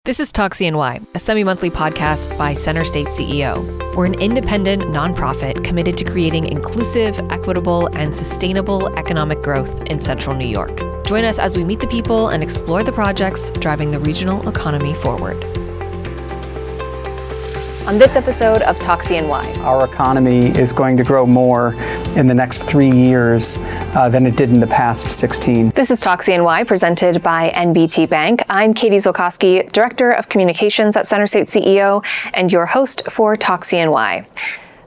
This is Talk CNY, a semi-monthly podcast by CenterState CEO. We're an independent nonprofit committed to creating inclusive, equitable, and sustainable economic growth in Central New York. Join us as we meet the people and explore the projects driving the regional economy forward. On this episode of Talk CNY. Our economy is going to grow more in the next 3 years than it did in the past 16. This is Talk CNY, presented by NBT Bank. I'm Katie Zilcosky, Director of Communications at CenterState CEO, and your host for Talk CNY.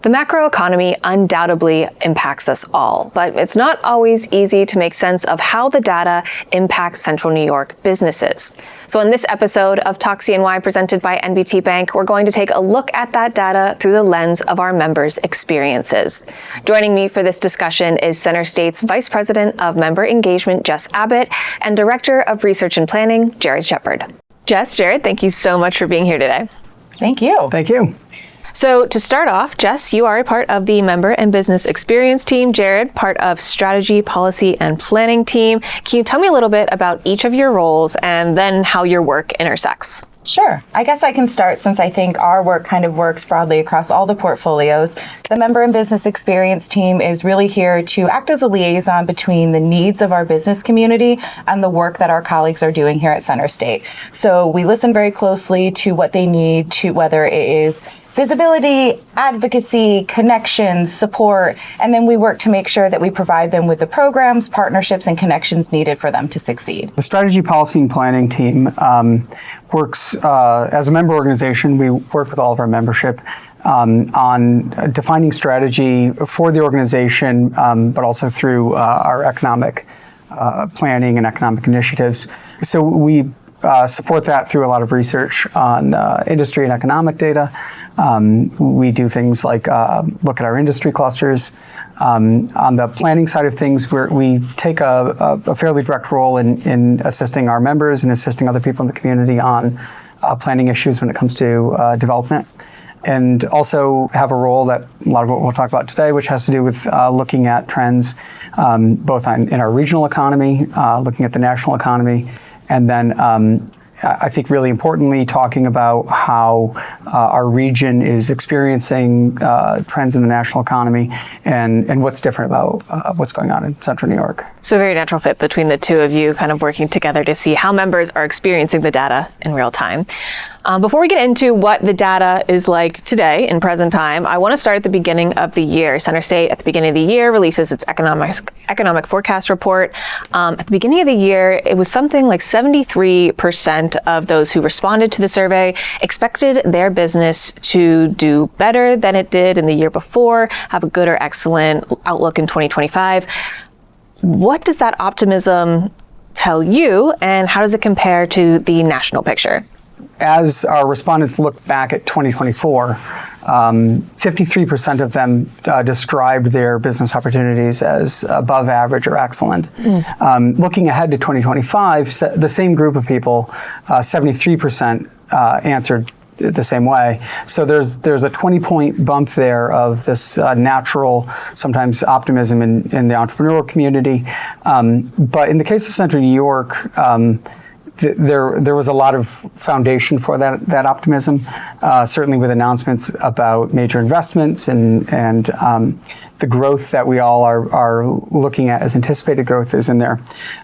The macroeconomy undoubtedly impacts us all, but it's not always easy to make sense of how the data impacts Central New York businesses. So in this episode of Talk CNY presented by NBT Bank, we're going to take a look at that data through the lens of our members' experiences. Joining me for this discussion is CenterState's Vice President of Member Engagement, Jess Abbott, and Director of Research and Planning, Jared Shepard. Jess, Jared, thank you so much for being here today. Thank you. Thank you. So to start off, Jess, you are a part of the Member and Business Experience team. Jared, part of Strategy, Policy, and Planning team. Can you tell me a little bit about each of your roles and then how your work intersects? Sure. I guess I can start since I think our work kind of works broadly across all the portfolios. The Member and Business Experience team is really here to act as a liaison between the needs of our business community and the work that our colleagues are doing here at CenterState. So we listen very closely to what they need, to whether it is visibility, advocacy, connections, support, and then we work to make sure that we provide them with the programs, partnerships, and connections needed for them to succeed. The Strategy, Policy, and Planning team works as a member organization. We work with all of our membership on defining strategy for the organization, but also through our economic planning and economic initiatives. So we support that through a lot of research on industry and economic data. We do things like look at our industry clusters. On the planning side of things, we take a fairly direct role in assisting our members and assisting other people in the community on planning issues when it comes to development. And also have a role that a lot of what we'll talk about today, which has to do with looking at trends both in our regional economy, looking at the national economy, and then I think really importantly, talking about how our region is experiencing trends in the national economy and what's different about what's going on in Central New York. So a very natural fit between the two of you kind of working together to see how members are experiencing the data in real time. Before we get into what the data is like today in present time, I want to start at the beginning of the year. CenterState at the beginning of the year releases its economic forecast report. At the beginning of the year, it was something like 73% of those who responded to the survey expected their business to do better than it did in the year before, have a good or excellent outlook in 2025. What does that optimism tell you, and how does it compare to the national picture? As our respondents look back at 2024, 53% of them described their business opportunities as above average or excellent. Looking ahead to 2025, the same group of people, 73% answered the same way. So there's a 20-point bump there of this natural, sometimes optimism in the entrepreneurial community. But in the case of Central New York, there was a lot of foundation for that optimism, certainly with announcements about major investments and the growth that we all are looking at as anticipated growth is in there.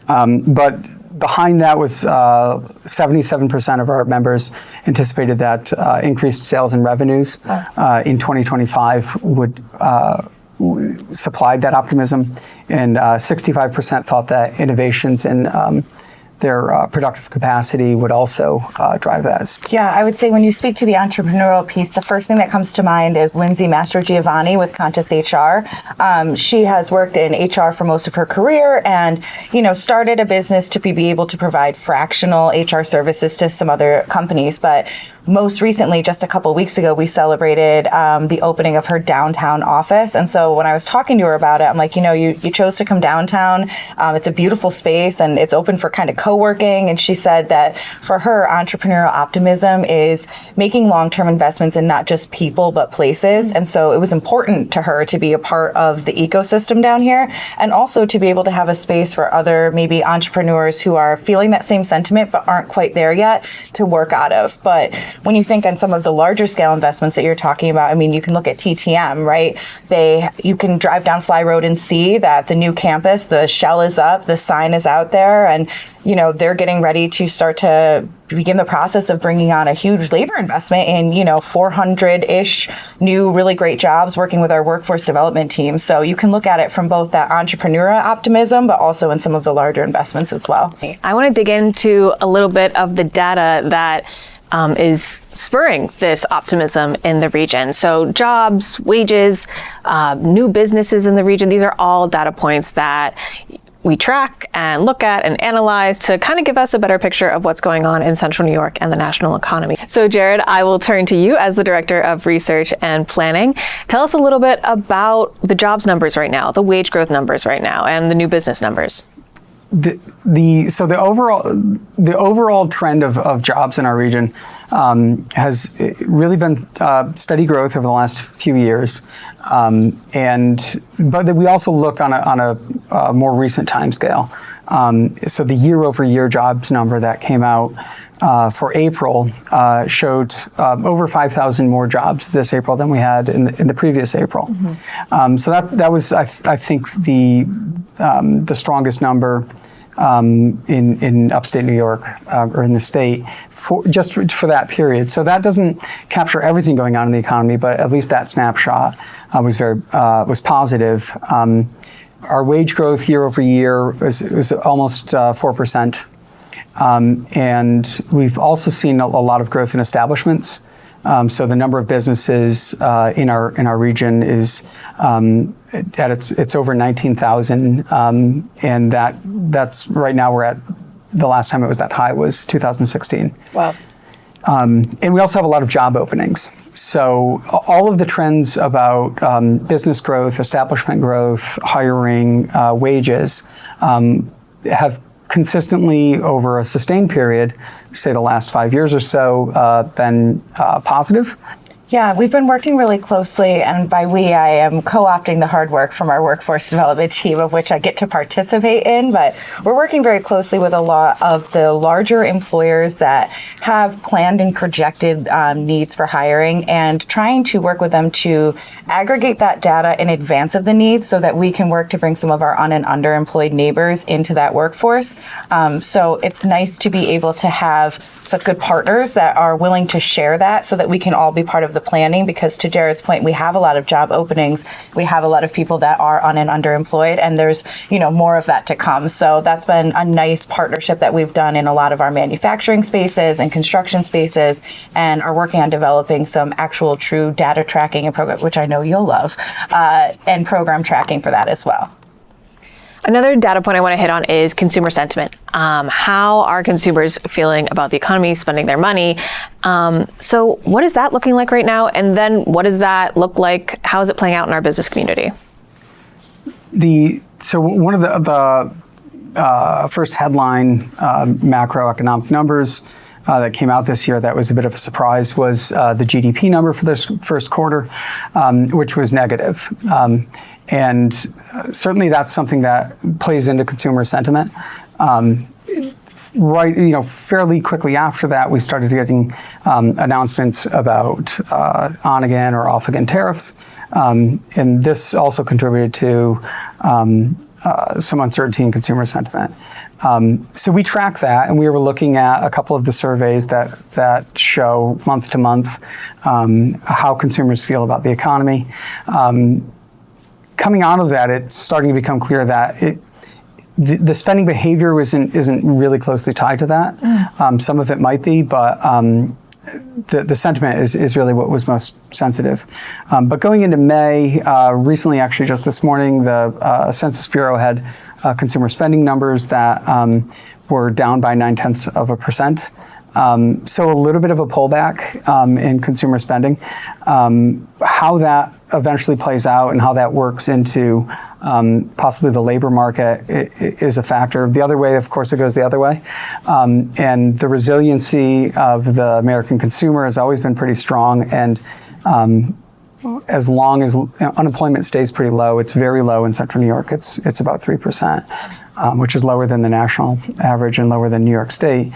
But behind that was 77% of our members anticipated that increased sales and revenues in 2025 would supplied that optimism, and 65% thought that innovations in their productive capacity would also drive that. Yeah, I would say when you speak to the entrepreneurial piece, the first thing that comes to mind is Lindsay Mastrogiovanni with Contis HR. She has worked in HR for most of her career and, started a business to be able to provide fractional HR services to some other companies. But most recently, just a couple of weeks ago, we celebrated the opening of her downtown office. And so when I was talking to her about it, I'm like, you chose to come downtown. It's a beautiful space and it's open for kind of co-working, and she said that for her, entrepreneurial optimism is making long-term investments in not just people, but places. And so it was important to her to be a part of the ecosystem down here, and also to be able to have a space for other maybe entrepreneurs who are feeling that same sentiment but aren't quite there yet to work out of. But when you think on some of the larger scale investments that you're talking about, I mean, you can look at TTM, right? You can drive down Fly Road and see that the new campus, the shell is up, the sign is out there, and they're getting ready to start to begin the process of bringing on a huge labor investment in 400-ish new really great jobs working with our workforce development team. So you can look at it from both that entrepreneurial optimism, but also in some of the larger investments as well. I want to dig into a little bit of the data that is spurring this optimism in the region. So jobs, wages, new businesses in the region, these are all data points that we track and look at and analyze to kind of give us a better picture of what's going on in Central New York and the national economy. So Jared, I will turn to you as the Director of Research and Planning. Tell us a little bit about the jobs numbers right now, the wage growth numbers right now, and the new business numbers. The overall trend of jobs in our region has really been steady growth over the last few years, but we also look on a more recent time scale. So the year-over-year jobs number that came out for April showed over 5,000 more jobs this April than we had in the previous April. Mm-hmm. So that was I think the strongest number in upstate New York or in the state for that period. So that doesn't capture everything going on in the economy, but at least that snapshot was positive. Our wage growth year over year was almost 4%. And we've also seen a lot of growth in establishments. So the number of businesses in our region is it's over 19,000, and that's right now we're at the last time it was that high was 2016. Wow. And we also have a lot of job openings. So all of the trends about business growth, establishment growth, hiring, wages have consistently over a sustained period, say the last 5 years or so, been positive. Yeah, we've been working really closely, and by we, I am co-opting the hard work from our workforce development team, of which I get to participate in, but we're working very closely with a lot of the larger employers that have planned and projected needs for hiring, and trying to work with them to aggregate that data in advance of the needs so that we can work to bring some of our un- and underemployed neighbors into that workforce. So it's nice to be able to have such good partners that are willing to share that so that we can all be part of the planning, because to Jared's point, we have a lot of job openings. We have a lot of people that are un- and underemployed, and there's, more of that to come. So that's been a nice partnership that we've done in a lot of our manufacturing spaces and construction spaces, and are working on developing some actual true data tracking and program, which I know you'll love, and program tracking for that as well. Another data point I want to hit on is consumer sentiment. How are consumers feeling about the economy, spending their money? So what is that looking like right now? And then what does that look like? How is it playing out in our business community? So one of the first headline macroeconomic numbers that came out this year that was a bit of a surprise was the GDP number for this first quarter, which was negative. And certainly that's something that plays into consumer sentiment. Fairly quickly after that, we started getting announcements about on-again or off-again tariffs. And this also contributed to some uncertainty in consumer sentiment. So we track that, and we were looking at a couple of the surveys that show month to month how consumers feel about the economy. Coming out of that, it's starting to become clear that the spending behavior isn't really closely tied to that. Some of it might be, but the sentiment is really what was most sensitive. But going into May, recently, actually just this morning, the Census Bureau had consumer spending numbers that were down by 0.9%. So a little bit of a pullback in consumer spending. How that eventually plays out and how that works into Possibly the labor market is a factor. The other way, of course, it goes the other way. And the resiliency of the American consumer has always been pretty strong. And as long as unemployment stays pretty low, it's very low in Central New York. It's about 3%, which is lower than the national average and lower than New York State.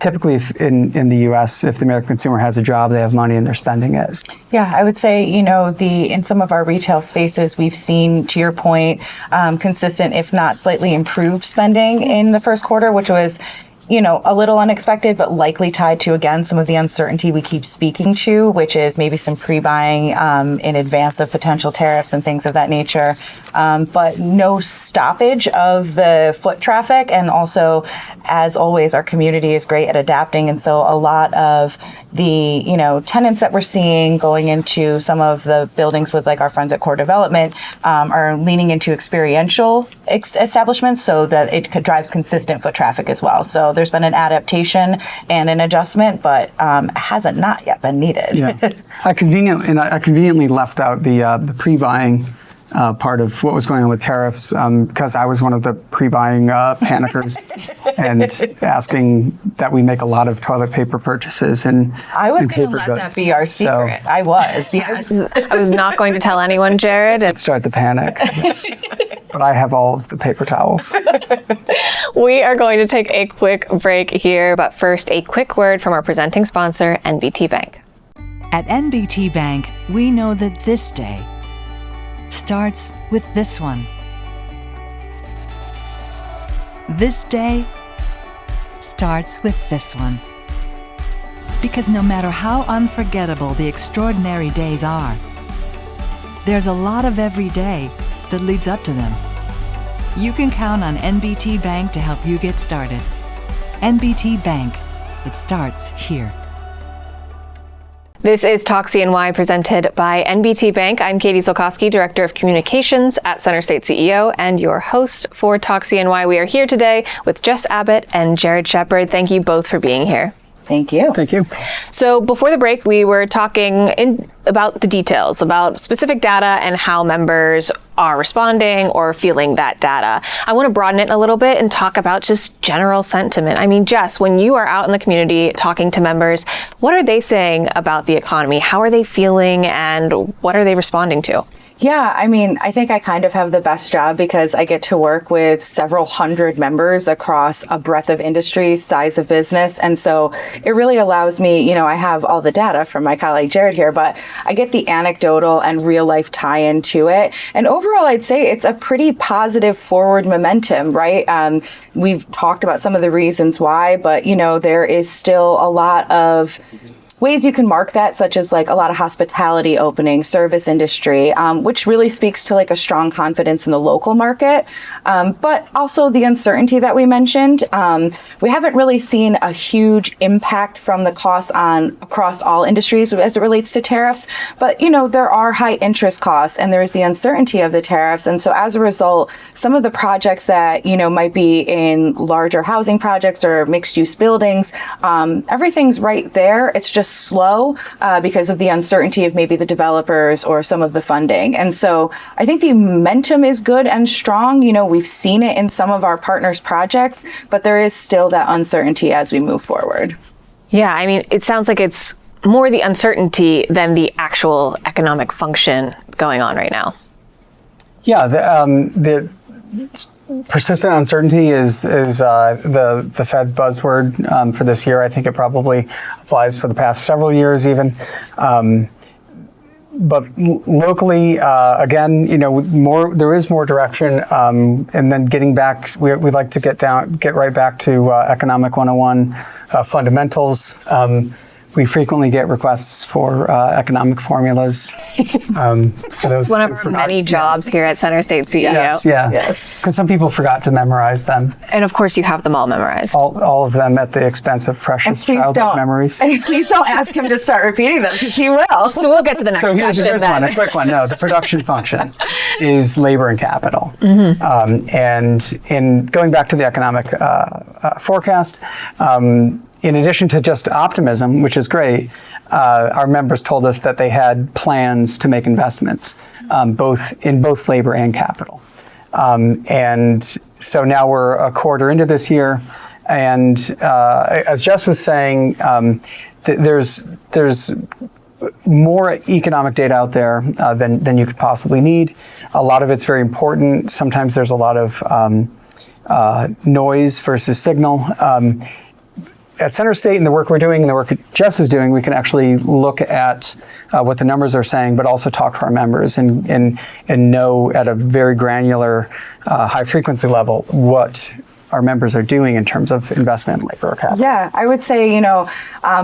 Typically, in the U.S., if the American consumer has a job, they have money and they're spending it. Yeah, I would say, in some of our retail spaces, we've seen, to your point, consistent, if not slightly improved spending in the first quarter, which was, a little unexpected, but likely tied to, again, some of the uncertainty we keep speaking to, which is maybe some pre-buying in advance of potential tariffs and things of that nature. But no stoppage of the foot traffic. And also, as always, our community is great at adapting. And so a lot of the, tenants that we're seeing going into some of the buildings with like our friends at Core Development are leaning into experiential establishments so that it drives consistent foot traffic as well. So there's been an adaptation and an adjustment, but hasn't not yet been needed. Yeah. I conveniently left out the pre-buying part of what was going on with tariffs because I was one of the pre-buying panickers and asking that we make a lot of toilet paper purchases and I was going to let goods. That be our secret. So, I was, yes. I was not going to tell anyone, Jared. Start the panic. But I have all of the paper towels. We are going to take a quick break here, but first, a quick word from our presenting sponsor, NBT Bank. At NBT Bank, we know that this day starts with this one. This day starts with this one. Because no matter how unforgettable the extraordinary days are, there's a lot of every day that leads up to them. You can count on NBT Bank to help you get started. NBT Bank, it starts here. This is Talk CNY presented by NBT Bank. I'm Katie Zilcosky, Director of Communications at CenterState CEO and your host for Talk CNY. We are here today with Jess Abbott and Jared Shepard. Thank you both for being here. Thank you. Thank you. So before the break, we were talking about the details, about specific data and how members are responding or feeling that data. I want to broaden it a little bit and talk about just general sentiment. I mean, Jess, when you are out in the community talking to members, what are they saying about the economy? How are they feeling and what are they responding to? Yeah, I think I kind of have the best job because I get to work with several hundred members across a breadth of industries, size of business. And so it really allows me, I have all the data from my colleague Jared here, but I get the anecdotal and real life tie-in to it. And overall, I'd say it's a pretty positive forward momentum, right? We've talked about some of the reasons why, but, there is still a lot of ways you can mark that, such as like a lot of hospitality opening, service industry, which really speaks to like a strong confidence in the local market. But also the uncertainty that we mentioned. We haven't really seen a huge impact from the costs across all industries as it relates to tariffs. But, there are high interest costs and there's the uncertainty of the tariffs. And so as a result, some of the projects that, might be in larger housing projects or mixed use buildings, everything's right there. It's just slow because of the uncertainty of maybe the developers or some of the funding. And so I think the momentum is good and strong. We've seen it in some of our partners' projects, but there is still that uncertainty as we move forward. Yeah, it sounds like it's more the uncertainty than the actual economic function going on right now. Yeah, the persistent uncertainty is the Fed's buzzword for this year. I think it probably applies for the past several years even. But locally, again, there is more direction, and then getting back, we'd like to get right back to economic 101 fundamentals. We frequently get requests for economic formulas. For those it's one of our many jobs here at CenterState CEO. Yes, yeah. Because some people forgot to memorize them. And of course, you have them all memorized. All of them at the expense of precious childhood memories. And please don't ask him to start repeating them because he will. So we'll get to the next question. So here's one, a quick one. No, the production function is labor and capital. Mm-hmm. And in going back to the economic forecast, In addition to just optimism, which is great, our members told us that they had plans to make investments, both labor and capital. And so now we're a quarter into this year, and as Jess was saying, there's more economic data out there than you could possibly need. A lot of it's very important. Sometimes there's a lot of noise versus signal. At CenterState and the work we're doing and the work that Jess is doing, we can actually look at what the numbers are saying, but also talk to our members and know at a very granular, high frequency level what our members are doing in terms of investment in labor or capital. Yeah, I would say,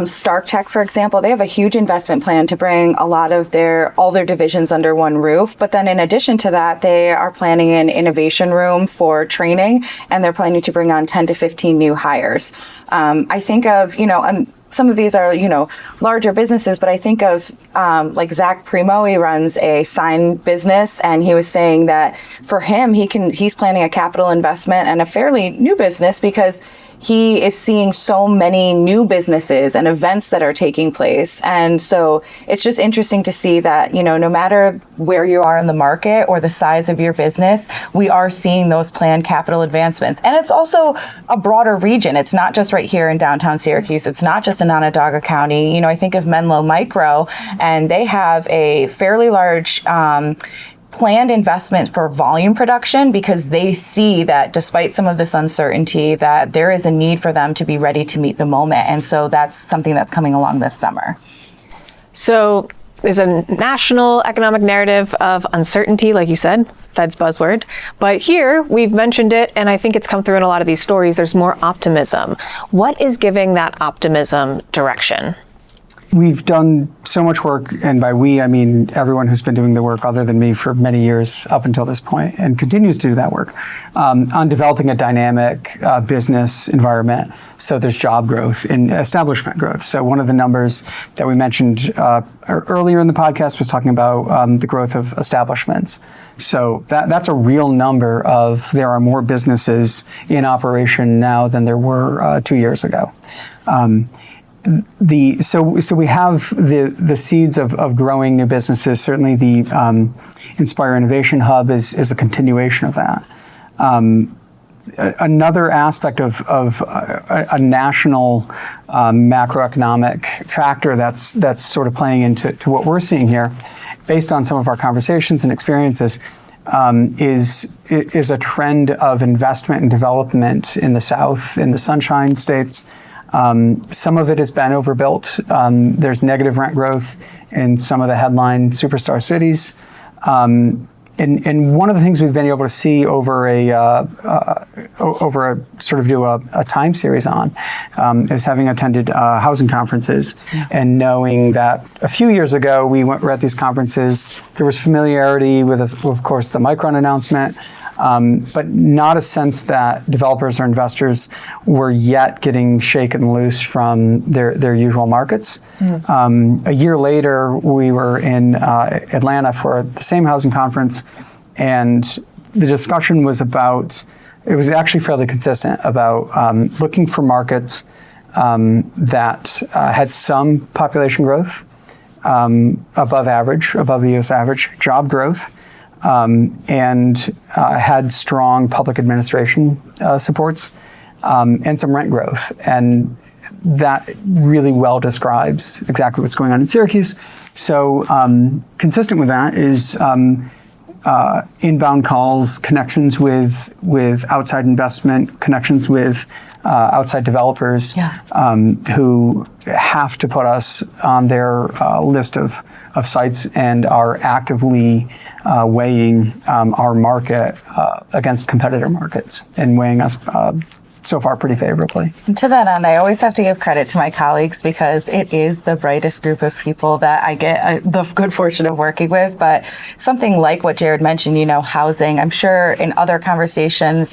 Stark Tech, for example, they have a huge investment plan to bring all their divisions under one roof. But then in addition to that, they are planning an innovation room for training, and they're planning to bring on 10 to 15 new hires. I think of, some of these are, larger businesses, but I think of like Zach Primo. He runs a sign business, and he was saying that for him, he's planning a capital investment and a fairly new business because he is seeing so many new businesses and events that are taking place. And so it's just interesting to see that, no matter where you are in the market or the size of your business, we are seeing those planned capital advancements. And it's also a broader region. It's not just right here in downtown Syracuse. It's not just in Onondaga County. I think of Menlo Micro, and they have a fairly large planned investment for volume production because they see that despite some of this uncertainty, that there is a need for them to be ready to meet the moment. And so that's something that's coming along this summer. So there's a national economic narrative of uncertainty, like you said, Fed's buzzword. But here we've mentioned it, and I think it's come through in a lot of these stories. There's more optimism. What is giving that optimism direction? We've done so much work, and by we, I mean everyone who's been doing the work other than me for many years up until this point, and continues to do that work, on developing a dynamic business environment. So there's job growth and establishment growth. So one of the numbers that we mentioned earlier in the podcast was talking about the growth of establishments. So that's a real number of there are more businesses in operation now than there were 2 years ago. So we have the seeds of growing new businesses. Certainly the Inspire Innovation Hub is a continuation of that. Another aspect of a national macroeconomic factor that's sort of playing into what we're seeing here, based on some of our conversations and experiences, is a trend of investment and development in the South, in the Sunshine States. Some of it has been overbuilt. There's negative rent growth in some of the headline superstar cities. And one of the things we've been able to see over a sort of do a time series on is having attended housing conferences and knowing that a few years ago we were at these conferences. There was familiarity with, of course, the Micron announcement, but not a sense that developers or investors were yet getting shaken loose from their usual markets. A year later, we were in Atlanta for the same housing conference, and the discussion was about, it was actually fairly consistent, about looking for markets that had some population growth, above the US average, job growth, and had strong public administration supports, and some rent growth. And that really well describes exactly what's going on in Syracuse. So consistent with that is inbound calls, connections with outside investment, connections with outside developers who have to put us on their list of sites and are actively weighing our market against competitor markets and weighing us so far pretty favorably. And to that end, I always have to give credit to my colleagues because it is the brightest group of people that I get the good fortune of working with. But something like what Jared mentioned, housing, I'm sure in other conversations,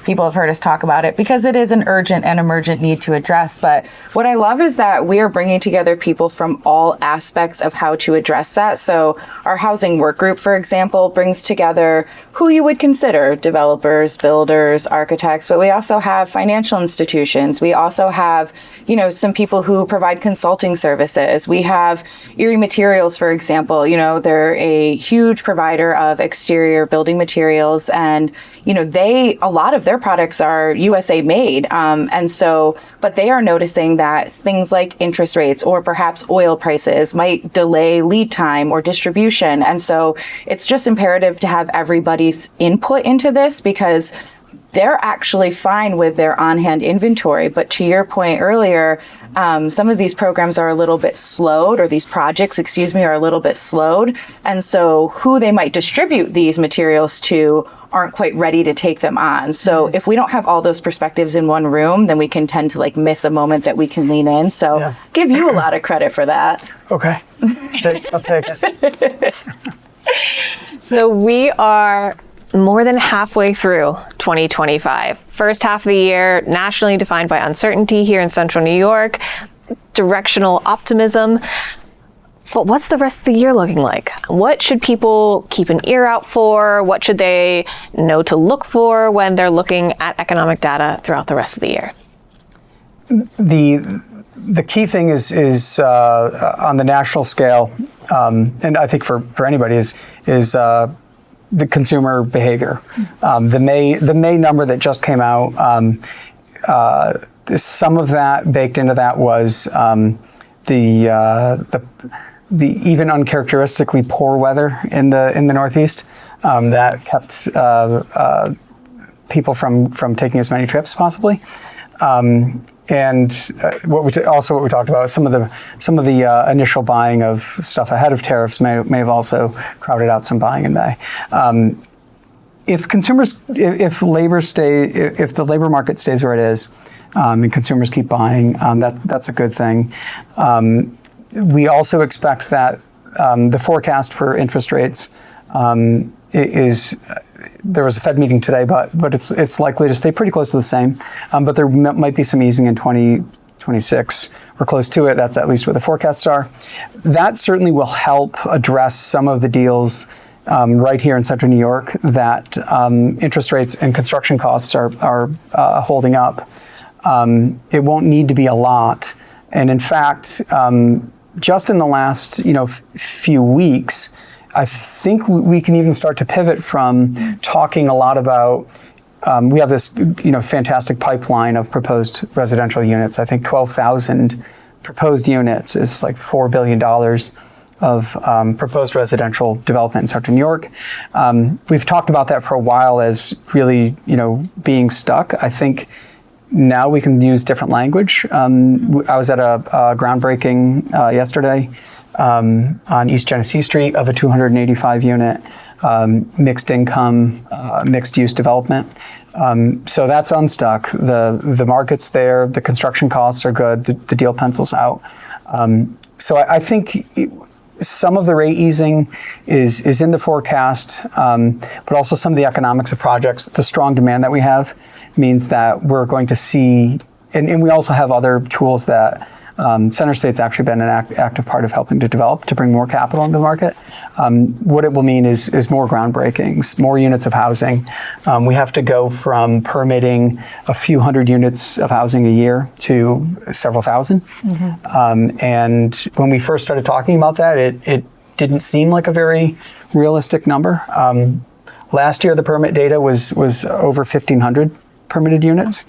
people have heard us talk about it because it is an urgent and emergent need to address. But what I love is that we are bringing together people from all aspects of how to address that. So our housing work group, for example, brings together who you would consider developers, builders, architects, but we also have financial institutions. We also have, some people who provide consulting services. We have Erie Materials, for example. They're a huge provider of exterior building materials, and a lot of their products are USA made. But they are noticing that things like interest rates or perhaps oil prices might delay lead time or distribution. And so it's just imperative to have everybody's input into this, because they're actually fine with their on-hand inventory. But to your point earlier, some of these programs are a little bit slowed, or these projects, are a little bit slowed. And so who they might distribute these materials to aren't quite ready to take them on. So if we don't have all those perspectives in one room, then we can tend to miss a moment that we can lean in. So give you a lot of credit for that. Okay, I'll take it. So we are more than halfway through 2025. First half of the year, nationally defined by uncertainty here in central New York, directional optimism. But what's the rest of the year looking like? What should people keep an ear out for? What should they know to look for when they're looking at economic data throughout the rest of the year? The key thing is on the national scale, and I think for anybody is the consumer behavior. The May number that just came out, some of that baked into that was the even uncharacteristically poor weather in the Northeast that kept people from taking as many trips possibly. And what we talked about, some of the initial buying of stuff ahead of tariffs may have also crowded out some buying in May. If the labor market stays where it is, and consumers keep buying, that's a good thing. We also expect that the forecast for interest rates is. There was a Fed meeting today, but it's likely to stay pretty close to the same. But there might be some easing in 2026 or close to it. That's at least where the forecasts are. That certainly will help address some of the deals right here in central New York that interest rates and construction costs are holding up. It won't need to be a lot, and in fact, just in the last few weeks, I think we can even start to pivot from talking a lot about, we have this fantastic pipeline of proposed residential units. I think 12,000 proposed units is like $4 billion of proposed residential development in central New York. We've talked about that for a while as really being stuck. I think now we can use different language. I was at a groundbreaking yesterday on East Genesee Street of a 285 unit mixed income, mixed use development. So that's unstuck. The market's there, the construction costs are good, the deal pencils out. So I think some of the rate easing is in the forecast, but also some of the economics of projects, the strong demand that we have means that we're going to see, and we also have other tools that CenterState's actually been an active part of helping to develop to bring more capital into the market. What it will mean is more groundbreakings, more units of housing. We have to go from permitting a few hundred units of housing a year to several thousand. And when we first started talking about that, it didn't seem like a very realistic number. Last year, the permit data was over 1,500 permitted units.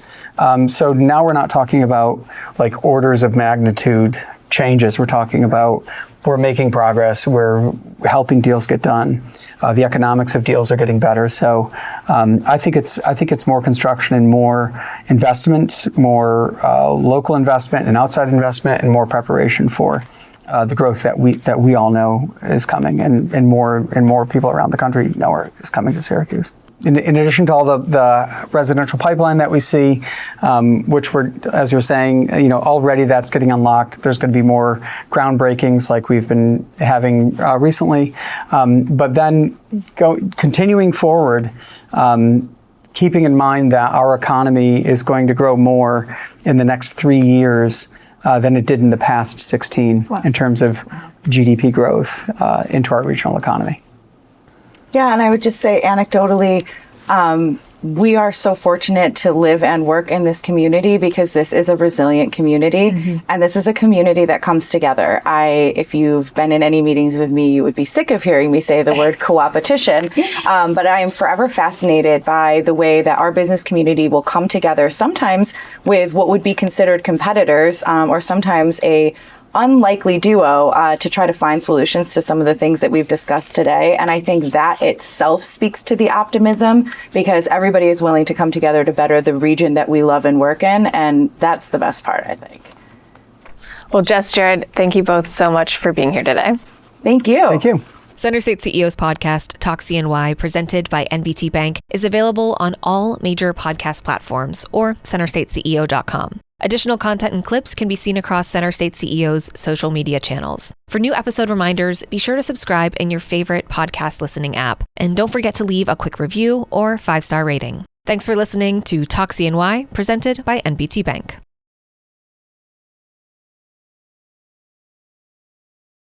So now we're not talking about like orders of magnitude changes. We're talking about we're making progress. We're helping deals get done. The economics of deals are getting better. So I think it's more construction and more investment, more local investment and outside investment, and more preparation for the growth that we all know is coming, and more people around the country know is coming to Syracuse. In addition to all the residential pipeline that we see, which we're, as you're saying, already that's getting unlocked. There's going to be more groundbreakings like we've been having recently. But then continuing forward, keeping in mind that our economy is going to grow more in the next 3 years than it did in the past 16 in terms of GDP growth into our regional economy. Yeah, and I would just say anecdotally, we are so fortunate to live and work in this community because this is a resilient community, and this is a community that comes together. If you've been in any meetings with me, you would be sick of hearing me say the word co-opetition, but I am forever fascinated by the way that our business community will come together, sometimes with what would be considered competitors, or sometimes a unlikely duo to try to find solutions to some of the things that we've discussed today. And I think that itself speaks to the optimism, because everybody is willing to come together to better the region that we love and work in. And that's the best part, I think. Well, Jess, Jared, thank you both so much for being here today. Thank you. Thank you. CenterState CEO's podcast, Talk CNY, presented by NBT Bank, is available on all major podcast platforms or CenterStateCEO.com. Additional content and clips can be seen across CenterState CEO's social media channels. For new episode reminders, be sure to subscribe in your favorite podcast listening app. And don't forget to leave a quick review or 5-star rating. Thanks for listening to Talk CNY, presented by NBT Bank.